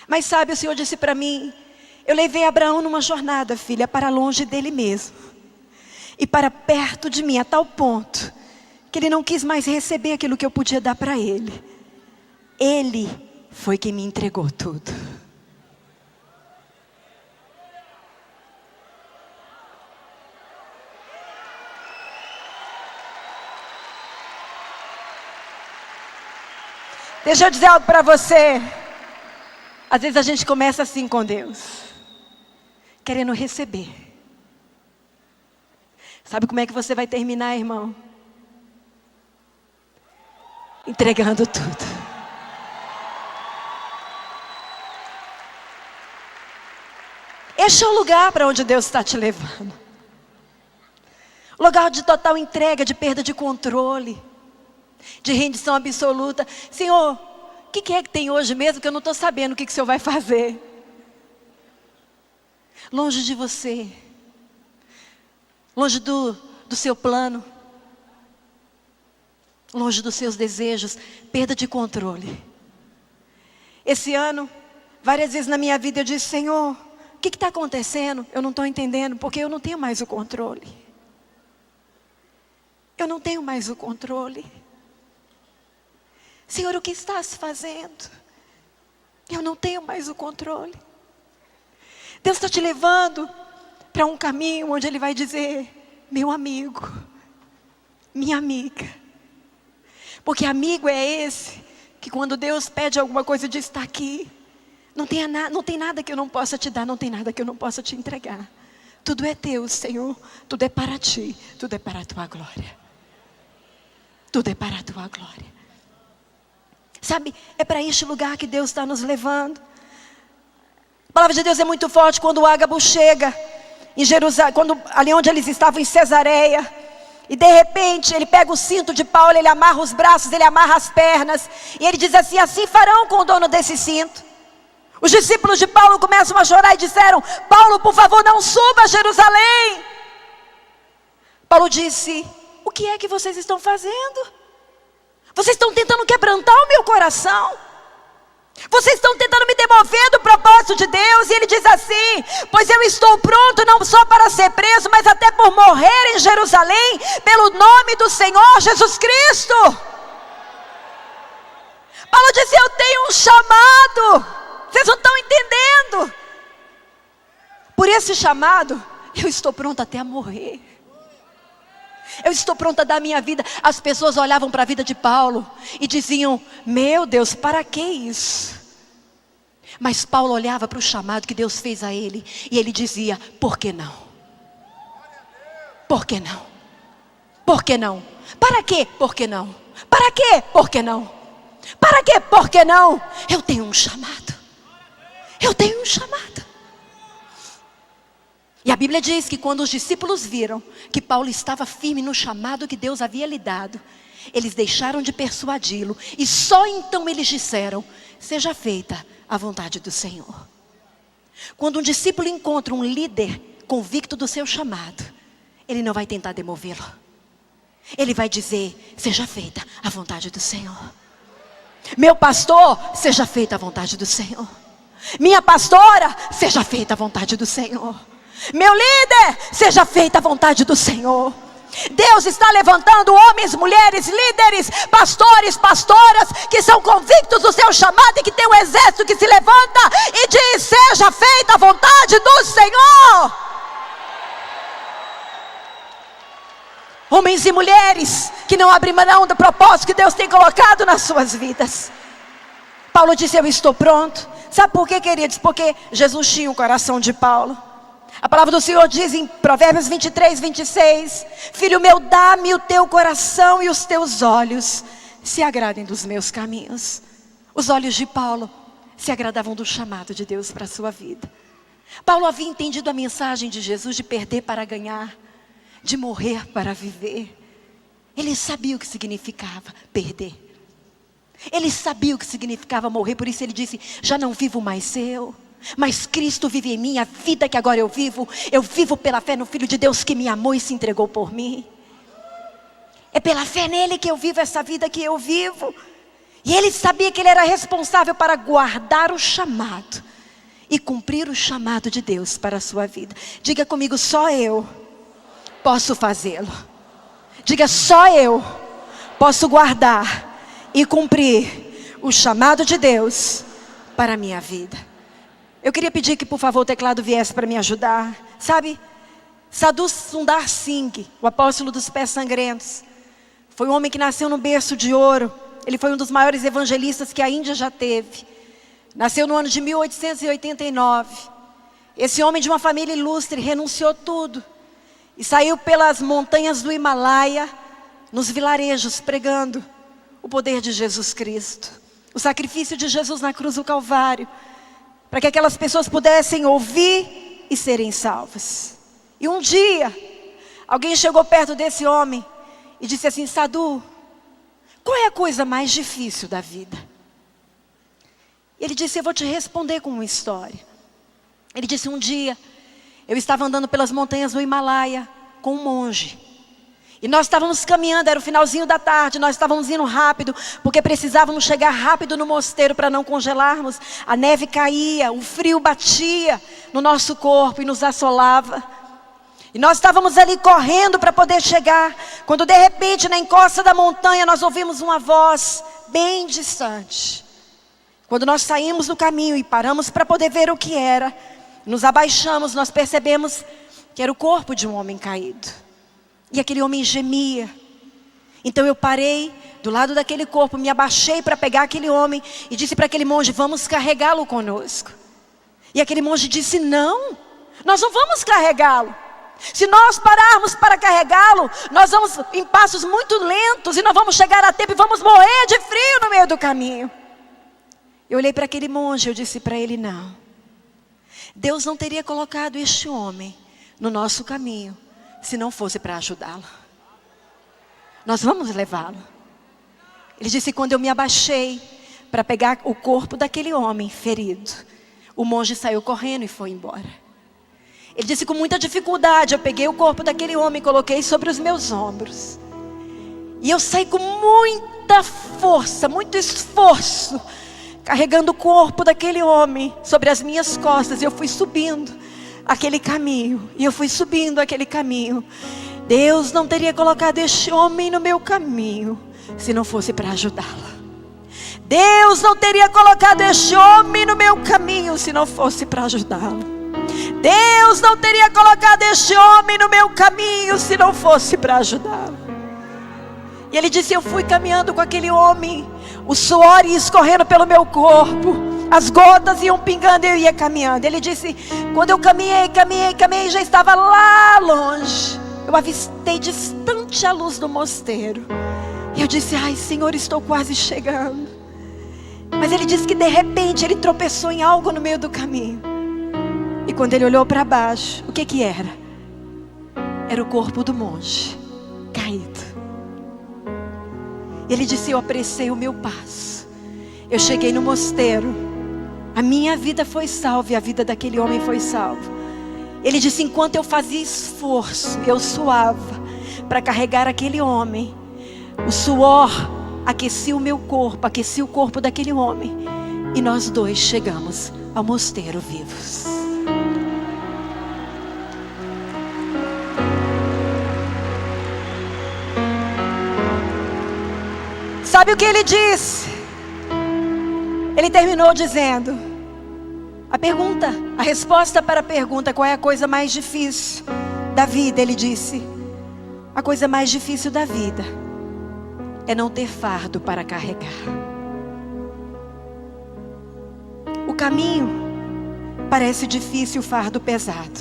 Mas sabe, o Senhor disse para mim: eu levei Abraão numa jornada, filha, para longe dele mesmo, e para perto de mim, a tal ponto que ele não quis mais receber aquilo que eu podia dar para ele. Ele foi quem me entregou tudo. Deixa eu dizer algo para você. Às vezes a gente começa assim com Deus, querendo receber. Sabe como é que você vai terminar, irmão? Entregando tudo. Este é o lugar para onde Deus está te levando. Lugar de total entrega, de perda de controle, de rendição absoluta. Senhor, o que é que tem hoje mesmo que eu não estou sabendo o que o Senhor vai fazer? Longe de você, longe do seu plano, longe dos seus desejos, perda de controle. Esse ano, várias vezes na minha vida eu disse: Senhor, o que está acontecendo? Eu não estou entendendo, porque eu não tenho mais o controle. Eu não tenho mais o controle. Senhor, o que estás fazendo? Eu não tenho mais o controle. Deus está te levando para um caminho onde Ele vai dizer: meu amigo, minha amiga. Porque amigo é esse que quando Deus pede alguma coisa diz: está aqui. Não tem nada que eu não possa te dar, não tem nada que eu não possa te entregar. Tudo é teu, Senhor, tudo é para ti, tudo é para a tua glória. Tudo é para a tua glória. Sabe, é para este lugar que Deus está nos levando. A palavra de Deus é muito forte. Quando o Ágabo chega em Jerusalém, ali onde eles estavam em Cesareia, e de repente ele pega o cinto de Paulo, ele amarra os braços, ele amarra as pernas, e ele diz assim: assim farão com o dono desse cinto. Os discípulos de Paulo começam a chorar e disseram: Paulo, por favor, não suba a Jerusalém. Paulo disse: o que é que vocês estão fazendo? Vocês estão tentando quebrantar o meu coração. Vocês estão tentando me demover do propósito de Deus. E ele diz assim: pois eu estou pronto não só para ser preso, mas até por morrer em Jerusalém, pelo nome do Senhor Jesus Cristo. Paulo disse: eu tenho um chamado. Vocês não estão entendendo. Por esse chamado, eu estou pronto até a morrer. Eu estou pronta a dar a minha vida. As pessoas olhavam para a vida de Paulo e diziam: meu Deus, para que isso? Mas Paulo olhava para o chamado que Deus fez a ele, e ele dizia: por que não? Por que não? Por que não? Para quê? Por que não? Para quê? Por que não? Para quê? Por que não? Eu tenho um chamado. Eu tenho um chamado. E a Bíblia diz que quando os discípulos viram que Paulo estava firme no chamado que Deus havia lhe dado, eles deixaram de persuadi-lo, e só então eles disseram: seja feita a vontade do Senhor. Quando um discípulo encontra um líder convicto do seu chamado, ele não vai tentar demovê-lo. Ele vai dizer: seja feita a vontade do Senhor. Meu pastor, seja feita a vontade do Senhor. Minha pastora, seja feita a vontade do Senhor. Meu líder, seja feita a vontade do Senhor. Deus está levantando homens, mulheres, líderes, pastores, pastoras, que são convictos do seu chamado, e que tem um exército que se levanta e diz: seja feita a vontade do Senhor. Homens e mulheres que não abrem mão do propósito que Deus tem colocado nas suas vidas. Paulo disse: eu estou pronto. Sabe por quê, queridos? Porque Jesus tinha o coração de Paulo. A palavra do Senhor diz em Provérbios 23, 26: filho meu, dá-me o teu coração, e os teus olhos se agradem dos meus caminhos. Os olhos de Paulo se agradavam do chamado de Deus para a sua vida. Paulo havia entendido a mensagem de Jesus de perder para ganhar, de morrer para viver. Ele sabia o que significava perder. Ele sabia o que significava morrer. Por isso ele disse: já não vivo mais eu, mas Cristo vive em mim. A vida que agora eu vivo pela fé no Filho de Deus que me amou e se entregou por mim. É pela fé nele que eu vivo essa vida que eu vivo. E ele sabia que ele era responsável para guardar o chamado e cumprir o chamado de Deus para a sua vida. Diga comigo: só eu posso fazê-lo. Diga: só eu posso guardar e cumprir o chamado de Deus para a minha vida. Eu queria pedir que, por favor, o teclado viesse para me ajudar. Sabe, Sadhu Sundar Singh, o apóstolo dos pés sangrentos, foi um homem que nasceu no berço de ouro. Ele foi um dos maiores evangelistas que a Índia já teve. Nasceu no ano de 1889. Esse homem de uma família ilustre renunciou tudo e saiu pelas montanhas do Himalaia, nos vilarejos, pregando o poder de Jesus Cristo, o sacrifício de Jesus na cruz do Calvário, para que aquelas pessoas pudessem ouvir e serem salvas. E um dia, alguém chegou perto desse homem e disse assim: Sadhu, qual é a coisa mais difícil da vida? E ele disse: eu vou te responder com uma história. Ele disse: um dia, eu estava andando pelas montanhas do Himalaia com um monge. E nós estávamos caminhando, era o finalzinho da tarde, nós estávamos indo rápido, porque precisávamos chegar rápido no mosteiro para não congelarmos. A neve caía, o frio batia no nosso corpo e nos assolava. E nós estávamos ali correndo para poder chegar, quando de repente na encosta da montanha nós ouvimos uma voz bem distante. Quando nós saímos do caminho e paramos para poder ver o que era, nos abaixamos, nós percebemos que era o corpo de um homem caído. E aquele homem gemia. Então eu parei do lado daquele corpo, me abaixei para pegar aquele homem e disse para aquele monge: vamos carregá-lo conosco. E aquele monge disse: não, nós não vamos carregá-lo. Se nós pararmos para carregá-lo, nós vamos em passos muito lentos e não vamos chegar a tempo e vamos morrer de frio no meio do caminho. Eu olhei para aquele monge e eu disse para ele: não, Deus não teria colocado este homem no nosso caminho se não fosse para ajudá-lo. Nós vamos levá-lo. Ele disse: quando eu me abaixei para pegar o corpo daquele homem ferido, o monge saiu correndo e foi embora. Ele disse: com muita dificuldade eu peguei o corpo daquele homem e coloquei sobre os meus ombros. E eu saí com muita força, muito esforço, carregando o corpo daquele homem sobre as minhas costas. E eu fui subindo aquele caminho. E eu fui subindo aquele caminho. Deus não teria colocado este homem no meu caminho se não fosse para ajudá-lo. Deus não teria colocado este homem no meu caminho se não fosse para ajudá-lo. Deus não teria colocado este homem no meu caminho se não fosse para ajudá-lo. E ele disse: eu fui caminhando com aquele homem, o suor ia escorrendo pelo meu corpo, as gotas iam pingando e eu ia caminhando. Ele disse: quando eu caminhei, já estava lá longe, eu avistei distante a luz do mosteiro. E eu disse: ai Senhor, estou quase chegando. Mas ele disse que de repente ele tropeçou em algo no meio do caminho. E quando ele olhou para baixo, o que era? Era o corpo do monge caído. Ele disse: eu apressei o meu passo. Eu cheguei no mosteiro. A minha vida foi salva e a vida daquele homem foi salva. Ele disse: enquanto eu fazia esforço, eu suava para carregar aquele homem, o suor aquecia o meu corpo, aquecia o corpo daquele homem. E nós dois chegamos ao mosteiro vivos. Sabe o que ele disse? Ele terminou dizendo: a resposta para a pergunta: qual é a coisa mais difícil da vida? Ele disse: a coisa mais difícil da vida é não ter fardo para carregar. O caminho parece difícil, o fardo pesado.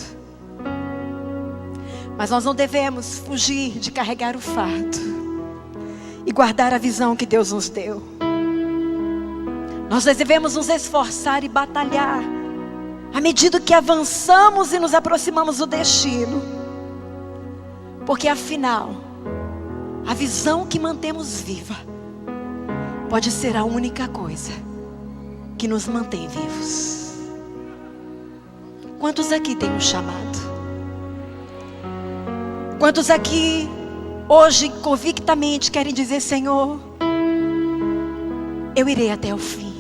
Mas nós não devemos fugir de carregar o fardo e guardar a visão que Deus nos deu. Nós devemos nos esforçar e batalhar à medida que avançamos e nos aproximamos do destino. Porque afinal, a visão que mantemos viva pode ser a única coisa que nos mantém vivos. Quantos aqui têm um chamado? Quantos aqui hoje convictamente querem dizer: Senhor, eu irei até o fim,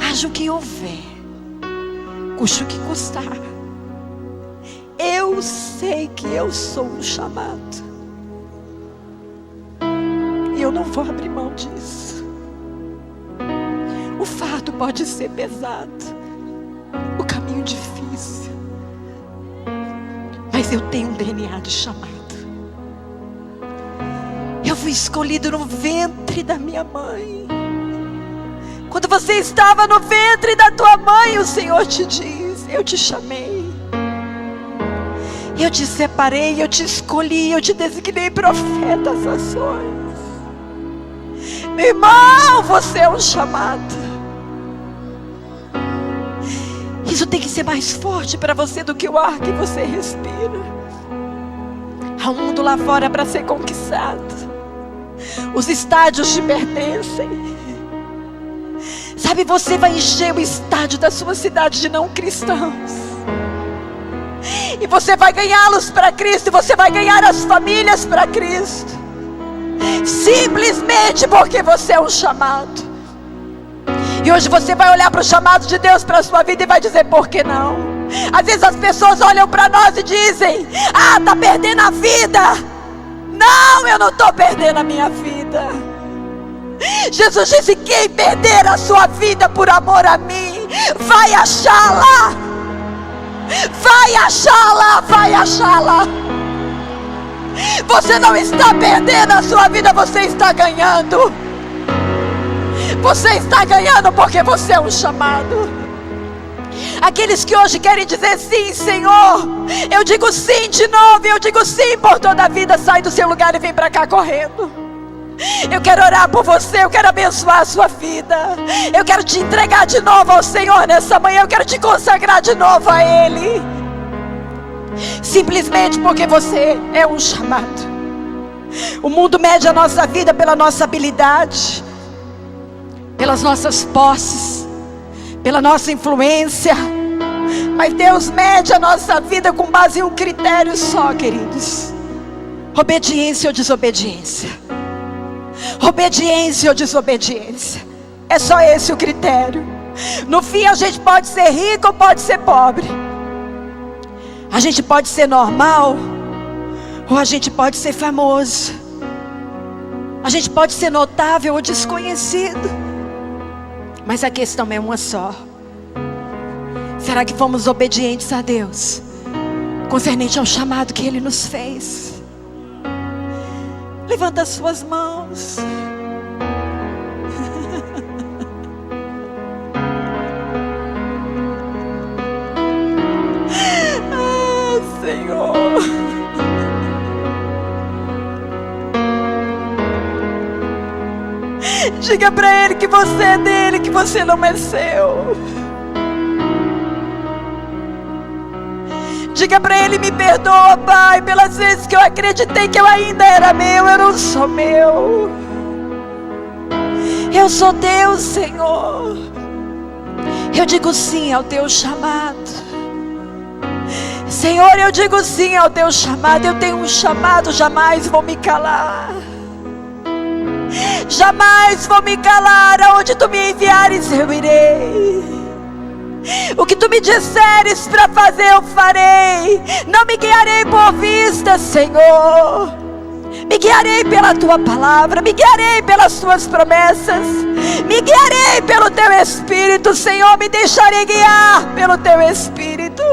haja o que houver, custe o que custar. Eu sei que eu sou um chamado e eu não vou abrir mão disso. O fardo pode ser pesado, o caminho difícil, mas eu tenho um DNA de chamado. Eu fui escolhido no ventre da minha mãe. Quando você estava no ventre da tua mãe, o Senhor te diz: eu te chamei, eu te separei, eu te escolhi, eu te designei profeta às nações. Meu irmão, você é um chamado. Isso tem que ser mais forte para você do que o ar que você respira. Há um mundo lá fora para ser conquistado. Os estádios te pertencem. Sabe, você vai encher o estádio da sua cidade de não cristãos. E você vai ganhá-los para Cristo. E você vai ganhar as famílias para Cristo. Simplesmente porque você é um chamado. E hoje você vai olhar para o chamado de Deus para a sua vida e vai dizer: por que não? Às vezes as pessoas olham para nós e dizem: ah, está perdendo a vida. Não, eu não estou perdendo a minha vida. Jesus disse: quem perder a sua vida por amor a mim, vai achá-la. Vai achá-la, vai achá-la. Você não está perdendo a sua vida, você está ganhando. Você está ganhando porque você é um chamado. Aqueles que hoje querem dizer sim, Senhor, eu digo sim de novo, eu digo sim por toda a vida. Sai do seu lugar e vem para cá correndo. Eu quero orar por você, eu quero abençoar a sua vida. Eu quero te entregar de novo ao Senhor nessa manhã. Eu quero te consagrar de novo a Ele. Simplesmente porque você é um chamado. O mundo mede a nossa vida pela nossa habilidade, pelas nossas posses, pela nossa influência. Mas Deus mede a nossa vida com base em um critério só, queridos: obediência ou desobediência. Obediência ou desobediência. É só esse o critério. No fim, a gente pode ser rico ou pode ser pobre. A gente pode ser normal ou a gente pode ser famoso. A gente pode ser notável ou desconhecido. Mas a questão é uma só: será que fomos obedientes a Deus concernente ao chamado que Ele nos fez? Levanta as suas mãos. Senhor, diga para Ele que você é dele, que você não é seu. Diga para Ele: me perdoa, Pai, pelas vezes que eu acreditei que eu ainda era meu. Eu não sou meu, eu sou Deus, Senhor. Eu digo sim ao teu chamado. Senhor, eu digo sim ao teu chamado. Eu tenho um chamado, jamais vou me calar. Jamais vou me calar. Aonde tu me enviares, eu irei. O que tu me disseres para fazer, eu farei. Não me guiarei por vista, Senhor. Me guiarei pela tua palavra. Me guiarei pelas tuas promessas. Me guiarei pelo teu Espírito, Senhor. Me deixarei guiar pelo teu Espírito.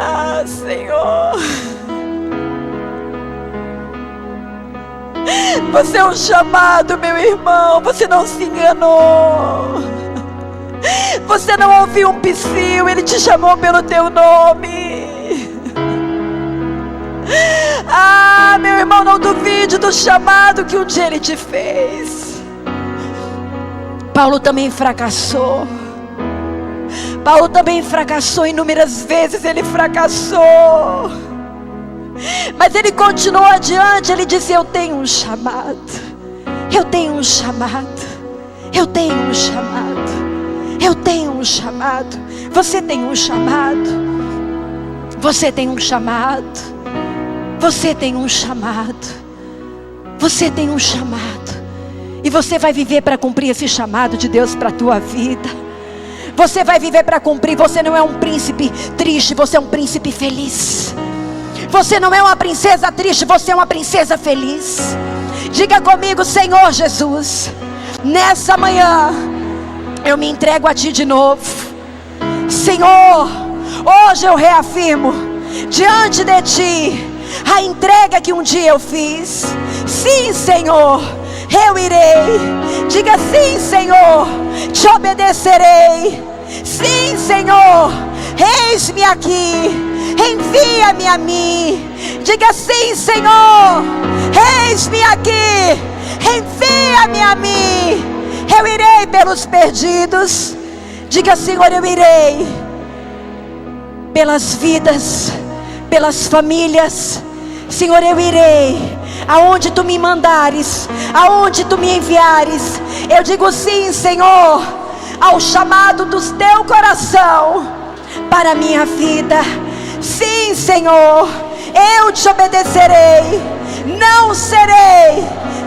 Ah, Senhor, você é um chamado, meu irmão. Você não se enganou. Você não ouviu um psiu. Ele te chamou pelo teu nome. Ah, meu irmão, não duvide do chamado que um dia Ele te fez. Paulo também fracassou. Paulo também fracassou inúmeras vezes. Ele fracassou, mas ele continuou adiante. Ele disse: eu tenho um chamado. Eu tenho um chamado. Eu tenho um chamado. Eu tenho um chamado. Você tem um chamado. Você tem um chamado. Você tem um chamado. Você tem um chamado. E você vai viver para cumprir esse chamado de Deus para a tua vida. Você vai viver para cumprir. Você não é um príncipe triste, você é um príncipe feliz. Você não é uma princesa triste, você é uma princesa feliz. Diga comigo: Senhor Jesus, nessa manhã eu me entrego a Ti de novo. Senhor, hoje eu reafirmo diante de Ti a entrega que um dia eu fiz. Sim, Senhor, eu irei. Diga: sim, Senhor, te obedecerei. Sim, Senhor, eis-me aqui, envia-me a mim. Diga: sim, Senhor, eis-me aqui, envia-me a mim. Eu irei pelos perdidos. Diga: Senhor, eu irei pelas vidas, pelas famílias. Senhor, eu irei aonde Tu me mandares, aonde Tu me enviares. Eu digo sim, Senhor, ao chamado do Teu coração para a minha vida. Sim, Senhor, eu Te obedecerei. Não serei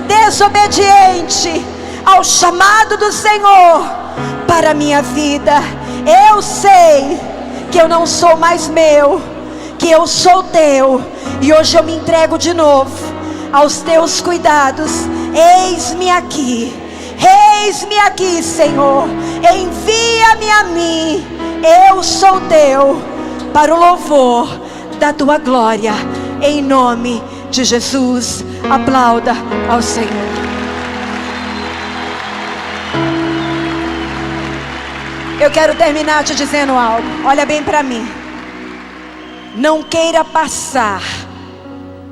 desobediente ao chamado do Senhor para a minha vida. Eu sei que eu não sou mais meu, que eu sou Teu. E hoje eu me entrego de novo aos Teus cuidados. Eis-me aqui. Eis-me aqui, Senhor. Envia-me a mim. Eu sou teu, para o louvor da tua glória. Em nome de Jesus. Aplauda ao Senhor. Eu quero terminar te dizendo algo. Olha bem para mim. Não queira passar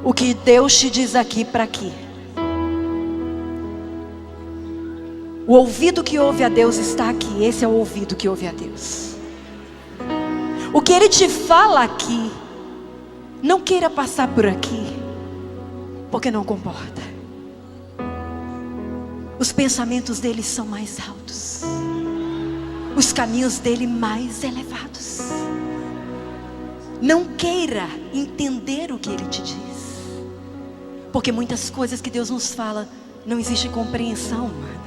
o que Deus te diz aqui para aqui. O ouvido que ouve a Deus está aqui. Esse é o ouvido que ouve a Deus. O que Ele te fala aqui, não queira passar por aqui, porque não comporta. Os pensamentos dele são mais altos, os caminhos dele mais elevados. Não queira entender o que ele te diz, porque muitas coisas que Deus nos fala, não existe compreensão humana.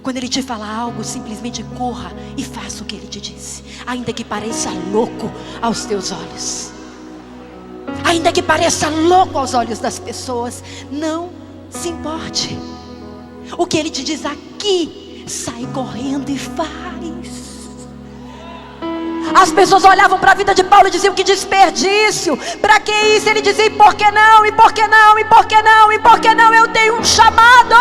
Quando Ele te fala algo, simplesmente corra e faça o que Ele te disse, ainda que pareça louco aos teus olhos, ainda que pareça louco aos olhos das pessoas. Não se importe. O que Ele te diz aqui, sai correndo e faz. As pessoas olhavam para a vida de Paulo e diziam: que desperdício, para que isso? Ele dizia: e por que não, e por que não, e por que não, e por que não? Eu tenho um chamado.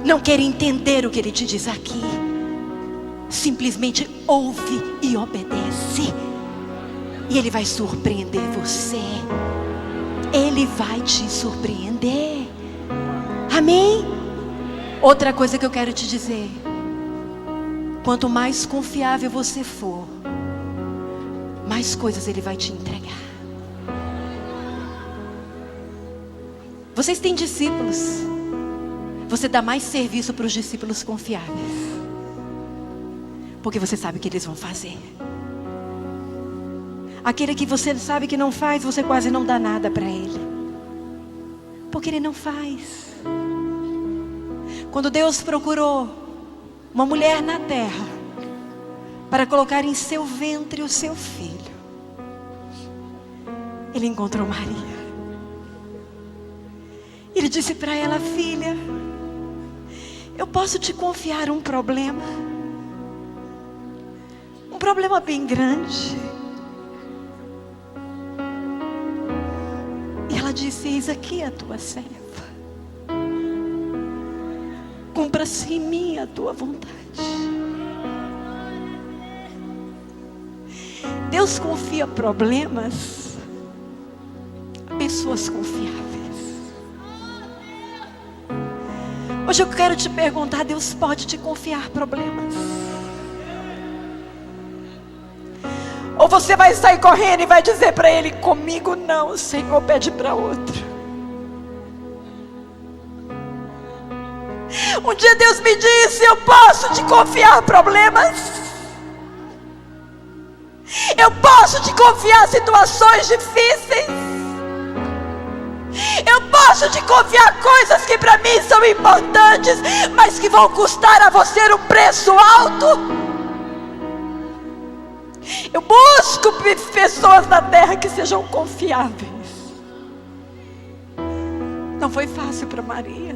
Não quer entender o que Ele te diz aqui, simplesmente ouve e obedece, e Ele vai surpreender você. Ele vai te surpreender. Amém? Outra coisa que eu quero te dizer: quanto mais confiável você for, mais coisas Ele vai te entregar. Vocês têm discípulos, você dá mais serviço para os discípulos confiáveis, porque você sabe o que eles vão fazer. Aquele que você sabe que não faz, você quase não dá nada para ele, porque ele não faz. Quando Deus procurou uma mulher na terra para colocar em seu ventre o seu filho, Ele encontrou Maria. Ele disse para ela: filha, eu posso te confiar um problema bem grande. E ela disse: eis aqui a tua serva, cumpra-se em mim a tua vontade. Deus confia problemas a pessoas confiáveis. Hoje eu quero te perguntar: Deus pode te confiar problemas? Ou você vai sair correndo e vai dizer para Ele: comigo não, Senhor, pede para outro. Um dia Deus me disse: eu posso te confiar problemas, eu posso te confiar situações difíceis, eu posso te confiar coisas que para mim são importantes, mas que vão custar a você um preço alto. Eu busco pessoas na terra que sejam confiáveis. Não foi fácil para Maria,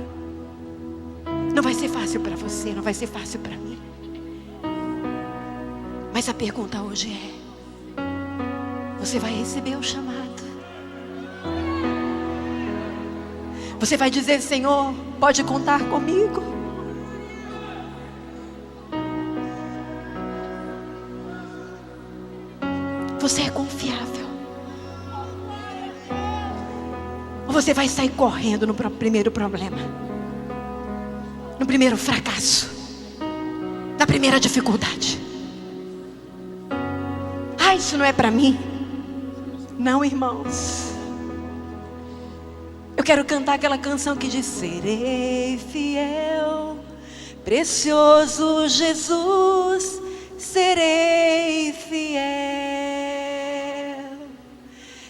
não vai ser fácil para você, não vai ser fácil para mim. Mas a pergunta hoje é: você vai receber o chamado? Você vai dizer: Senhor, pode contar comigo? Você é confiável? Ou você vai sair correndo no primeiro problema, no primeiro fracasso, na primeira dificuldade? Ah, isso não é para mim. Não, irmãos. Eu quero cantar aquela canção que diz: serei fiel, precioso Jesus, serei fiel.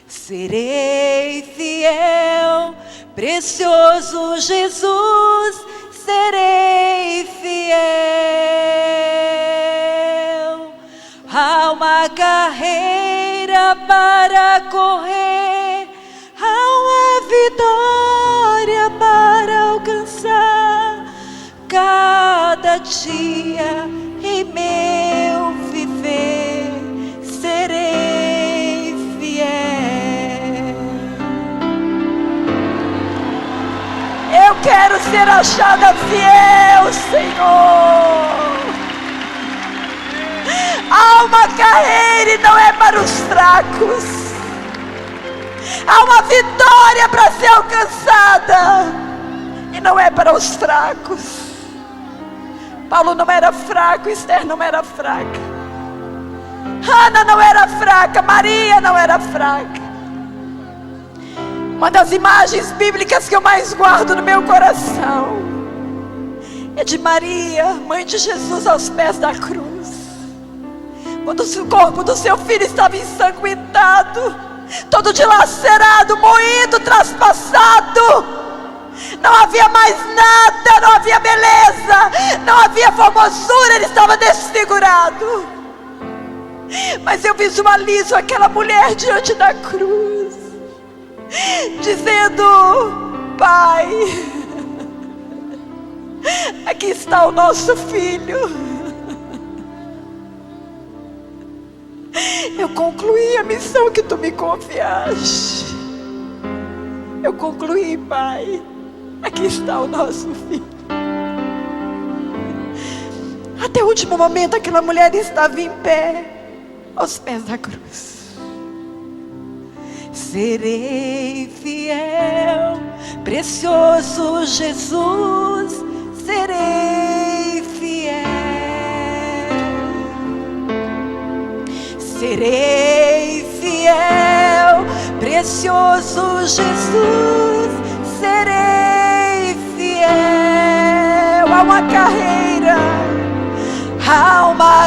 Serei fiel, precioso Jesus, serei fiel. Há uma carreira para correr, vitória para alcançar. Cada dia em meu viver serei fiel. Eu quero ser achada fiel, Senhor. Há uma carreira e não é para os fracos. Há uma vitória para ser alcançada e não é para os fracos. Paulo não era fraco, Esther não era fraca, Ana não era fraca, Maria não era fraca. Uma das imagens bíblicas que eu mais guardo no meu coração é de Maria, mãe de Jesus, aos pés da cruz. Quando o corpo do seu filho estava ensanguentado, todo dilacerado, moído, traspassado, não havia mais nada, não havia beleza, não havia formosura, ele estava desfigurado. Mas eu visualizo aquela mulher diante da cruz, dizendo: Pai, aqui está o nosso filho. Eu concluí a missão que tu me confiaste. Eu concluí, Pai. Aqui está o nosso filho. Até o último momento aquela mulher estava em pé, aos pés da cruz. Serei fiel, precioso Jesus, serei fiel. Serei fiel, precioso Jesus, serei fiel. Há uma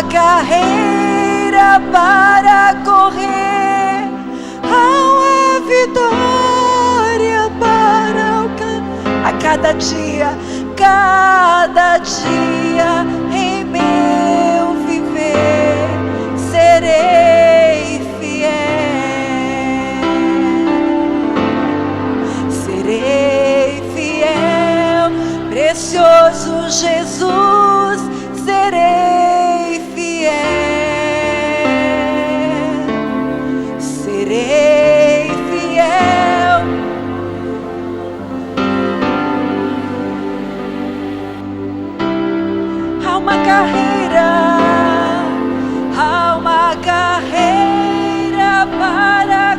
carreira para correr, há uma vitória para alcançar. A cada dia em meu viver serei fiel. Serei fiel, precioso Jesus, serei fiel. Serei fiel. Há uma carreira para,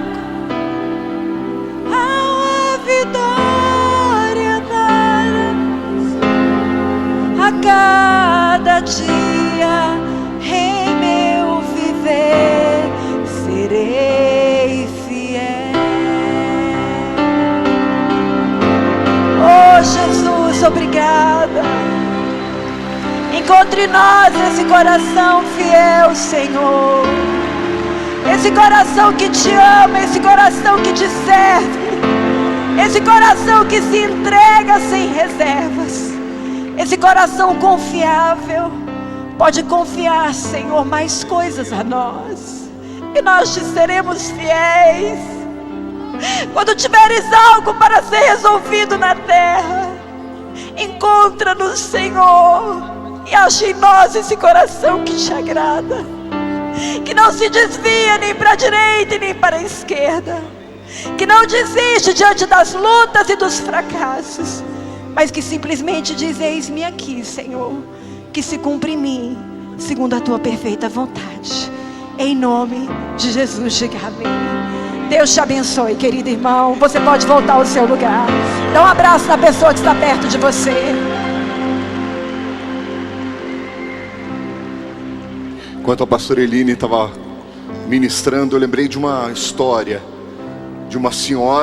há uma vitória para a cada dia em meu viver serei fiel. Oh Jesus, obrigada. Encontre em nós esse coração fiel, Senhor. Esse coração que te ama, esse coração que te serve, esse coração que se entrega sem reservas, esse coração confiável. Pode confiar, Senhor, mais coisas a nós, e nós te seremos fiéis. Quando tiveres algo para ser resolvido na terra, encontra-nos, Senhor, e ache em nós esse coração que te agrada, que não se desvia nem para a direita e nem para a esquerda, que não desiste diante das lutas e dos fracassos, mas que simplesmente diz: eis-me aqui, Senhor, que se cumpre em mim segundo a tua perfeita vontade. Em nome de Jesus, diga amém. Deus te abençoe, querido irmão. Você pode voltar ao seu lugar. Dá um abraço na pessoa que está perto de você. Enquanto a pastora Eline estava ministrando, eu lembrei de uma história de uma senhora